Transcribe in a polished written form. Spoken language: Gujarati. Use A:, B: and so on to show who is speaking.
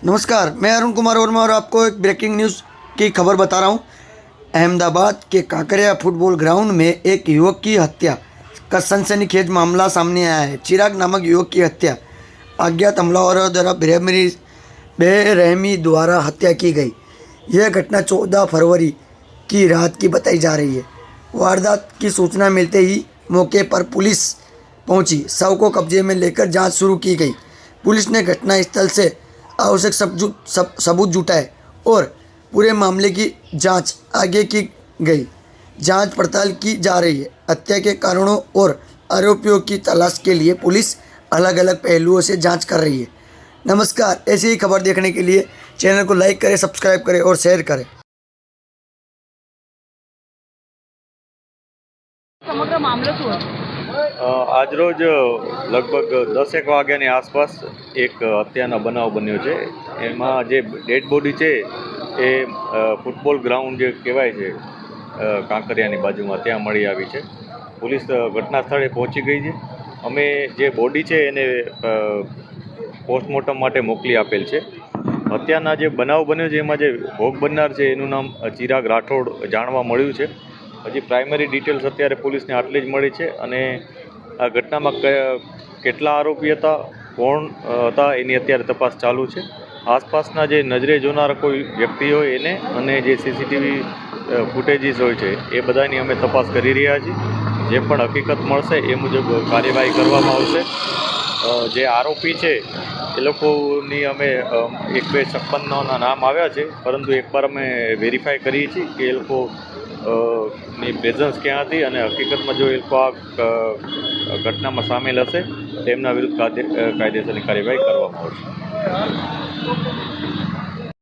A: नमस्कार, मैं अरुण कुमार वर्मा और आपको एक ब्रेकिंग न्यूज़ की खबर बता रहा हूँ। अहमदाबाद के काकरिया फुटबॉल ग्राउंड में एक युवक की हत्या का सनसनीखेज मामला सामने आया है। चिराग नामक युवक की हत्या अज्ञात हमलावरों द्वारा बेरहमी द्वारा हत्या की गई। यह घटना 14 फरवरी की रात की बताई जा रही है। वारदात की सूचना मिलते ही मौके पर पुलिस पहुंची। शव को कब्जे में लेकर जांच शुरू की गई। पुलिस ने घटनास्थल से आवश्यक सबूत जुटाए और पूरे मामले की जांच आगे की गई। जांच पड़ताल की जा रही है। हत्या के कारणों और आरोपियों की तलाश के लिए पुलिस अलग अलग पहलुओं से जांच कर रही है। नमस्कार, ऐसी ही खबर देखने के लिए चैनल को लाइक करें, सब्सक्राइब करें और शेयर करें।
B: સમગ્ર મામલો શું હતો?
C: આજરોજ લગભગ 10-1 વાગ્યાની આસપાસ એક હત્યાનો બનાવ બન્યો છે। એમાં જે ડેડ બોડી છે એ ફૂટબોલ ગ્રાઉન્ડ જે કહેવાય છે કાંકરિયાની બાજુમાં ત્યાં મળી આવી છે। પોલીસ ઘટના સ્થળે પહોંચી ગઈ છે। અમે જે બોડી છે એને પોસ્ટમોર્ટમ માટે મોકલી આપેલ છે। હત્યાના જે બનાવ બન્યો છે એમાં જે ભોગ બનનાર છે એનું નામ ચિરાગ રાઠોડ જાણવા મળ્યું છે। હજી પ્રાઇમરી ડિટેલ્સ અત્યારે પોલીસને આટલી જ મળી છે અને આ ઘટનામાં કેટલા આરોપી હતા, કોણ હતા એની અત્યારે તપાસ ચાલુ છે। આસપાસના જે નજરે જોનાર કોઈ વ્યક્તિ હોય એને અને જે સીસીટીવી ફૂટેજીસ હોય છે એ બધાની અમે તપાસ કરી રહ્યા છીએ। જે પણ હકીકત મળશે એ મુજબ કાર્યવાહી કરવામાં આવશે। જે આરોપી છે એ લોકોની અમે 1-2 56ના નામ આવ્યા છે, પરંતુ એકવાર અમે વેરીફાઈ કરીએ છીએ કે એ લોકો ની પ્રેઝન્સ ક્યાં હતી અને હકીકતમાં જો એ લોકો આ ઘટનામાં સામેલ હશે તો એમના વિરુદ્ધ કાયદેસરની કાર્યવાહી કરવામાં આવશે।